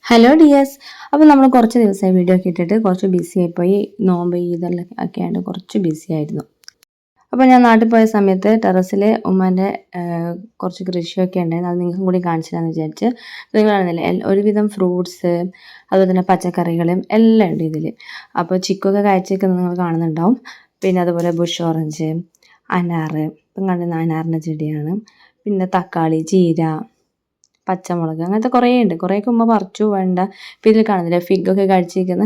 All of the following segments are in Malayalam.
Hello dears. അപ്പോൾ നമ്മൾ കുറച്ച് ദിവസമായി വീഡിയോ ഒക്കെ ഇട്ടിട്ട് കുറച്ച് ബിസി ആയിപ്പോയി. നോമ്പ് ഇതെല്ലാം ഒക്കെ ആയിട്ട് കുറച്ച് ബിസി ആയിരുന്നു. അപ്പോൾ ഞാൻ നാട്ടിൽ പോയ സമയത്ത് ടെറസിൽ ഉമ്മാൻ്റെ കുറച്ച് കൃഷിയൊക്കെ ഉണ്ടായിരുന്നു. അത് നിങ്ങൾക്കും കൂടി കാണിച്ചു തരാമെന്ന് വിചാരിച്ച്. നിങ്ങൾ കാണുന്നില്ലേ, ഒരുവിധം ഫ്രൂട്ട്സ് അതുപോലെ തന്നെ പച്ചക്കറികളും എല്ലാം ഉണ്ട് ഇതിൽ. അപ്പോൾ ചിക്കൊക്കെ കാഴ്ചയൊക്കെ നിങ്ങൾ കാണുന്നുണ്ടാവും. പിന്നെ അതുപോലെ ബുഷ് ഓറഞ്ച്, അനാറ്, ഇപ്പം കാണുന്ന അനാറിൻ്റെ ചെടിയാണ്. പിന്നെ തക്കാളി, ചീര, പച്ചമുളക്, അങ്ങനത്തെ കുറേ ഉണ്ട്. കുറേയൊക്കെ ഉമ്മ പറിച്ചു. വേണ്ട, ഇപ്പം ഇതിൽ കാണുന്നില്ല ഫിഗൊക്കെ കഴിച്ചിരിക്കുന്ന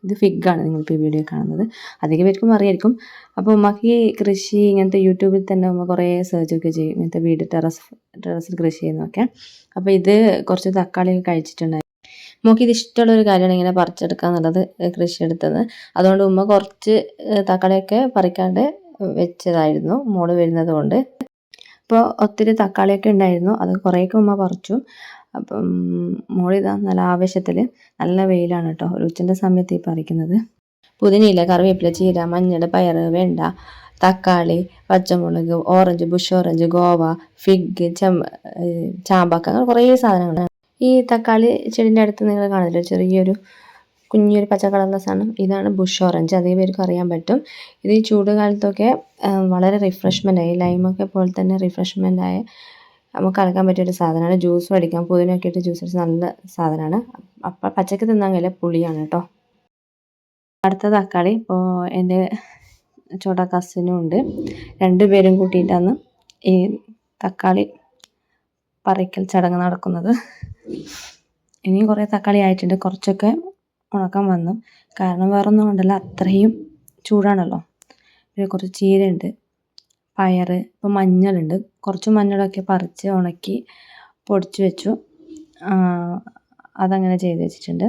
ഇത് ഫിഗാണ് നിങ്ങളിപ്പോൾ ഈ വീഡിയോ കാണുന്നത്. അധികം പേർക്കും അറിയായിരിക്കും. അപ്പോൾ ഉമ്മക്ക് ഈ കൃഷി ഇങ്ങനത്തെ യൂട്യൂബിൽ തന്നെ ഉമ്മ കുറേ സെർച്ചൊക്കെ ചെയ്യും, ഇങ്ങനത്തെ വീട് ടെറസിൽ കൃഷി ചെയ്യുന്നതൊക്കെ. അപ്പോൾ ഇത് കുറച്ച് തക്കാളിയൊക്കെ കഴിച്ചിട്ടുണ്ടായി. ഉമ്മക്ക് ഇത് ഇഷ്ടമുള്ളൊരു കാര്യമാണ് ഇങ്ങനെ പറിച്ചെടുക്കുക എന്നുള്ളത്, കൃഷി എടുത്തത്. അതുകൊണ്ട് ഉമ്മ കുറച്ച് തക്കാളിയൊക്കെ പറിക്കാണ്ട് വെച്ചതായിരുന്നു മോള് വരുന്നത് കൊണ്ട്. അപ്പോൾ ഒത്തിരി തക്കാളിയൊക്കെ ഉണ്ടായിരുന്നു. അത് കുറേയൊക്കെ ഉമ്മ പറിച്ചു. അപ്പം മോളിതാ നല്ല ആവേശത്തിൽ, നല്ല വെയിലാണ് കേട്ടോ, ഒരു ഉച്ചൻ്റെ സമയത്ത് ഈ പറിക്കുന്നത്. പുതിനയില, കറിവേപ്പില, ചീര, മഞ്ഞൾ, പയർ, വെണ്ട, തക്കാളി, പച്ചമുളക്, orange, bush orange, guava, fig, ചാമ്പക്ക, അങ്ങനെ കുറേ സാധനങ്ങൾ. ഈ തക്കാളി ചെടിൻ്റെ അടുത്ത് നിങ്ങൾ കാണുന്നില്ല ചെറിയൊരു കുഞ്ഞൊരു പച്ച കളറുള്ള സാധനം, ഇതാണ് ബുഷ് ഓറഞ്ച്. അധികം പേർക്ക് അറിയാൻ പറ്റും. ഇത് ഈ ചൂട് കാലത്തൊക്കെ വളരെ റിഫ്രഷ്മെൻ്റായി, ലൈമൊക്കെ പോലെ തന്നെ റിഫ്രഷ്മെൻ്റായ നമുക്ക് അടക്കാൻ പറ്റിയൊരു സാധനമാണ്. ജ്യൂസും അടിക്കാം, പുതിനൊക്കെ ഇട്ട് ജ്യൂസ് അടിച്ച് നല്ല സാധനമാണ്. അപ്പം പച്ചക്ക് തിന്നാൻ കഴിയില്ല, പുളിയാണ് കേട്ടോ. അടുത്ത തക്കാളി ഇപ്പോൾ എൻ്റെ ചോട്ട കസിനും ഉണ്ട്. രണ്ടുപേരും കൂട്ടിയിട്ടാണ് ഈ തക്കാളി പറിക്കൽ ചടങ്ങ് നടക്കുന്നത്. ഇനിയും കുറേ തക്കാളി ആയിട്ടുണ്ട്, കുറച്ചൊക്കെ ഉണക്കാൻ വന്നു. കാരണം വേറൊന്നും കൊണ്ടല്ല, അത്രയും ചൂടാണല്ലോ. പിന്നെ കുറച്ച് ചീരയുണ്ട്, പയർ, ഇപ്പോൾ മഞ്ഞളുണ്ട്. കുറച്ച് മഞ്ഞളൊക്കെ പറിച്ച് ഉണക്കി പൊടിച്ച് വെച്ചു. അതങ്ങനെ ചെയ്ത് വെച്ചിട്ടുണ്ട്.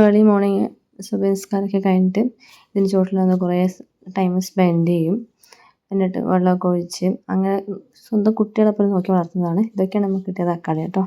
ഏർലി മോർണിംഗ് സുബഹി നിസ്കാരമൊക്കെ കഴിഞ്ഞിട്ട് ഇതിന് ചുവട്ടിൽ വന്ന് കുറേ ടൈം സ്പെൻഡ് ചെയ്യും. എന്നിട്ട് വെള്ളമൊക്കെ ഒഴിച്ച് അങ്ങനെ സ്വന്തം കുട്ടികളെപ്പോഴും നോക്കി വളർത്തുന്നതാണ്. ഇതൊക്കെയാണ് നമുക്ക് കിട്ടിയ തക്കാളി കേട്ടോ.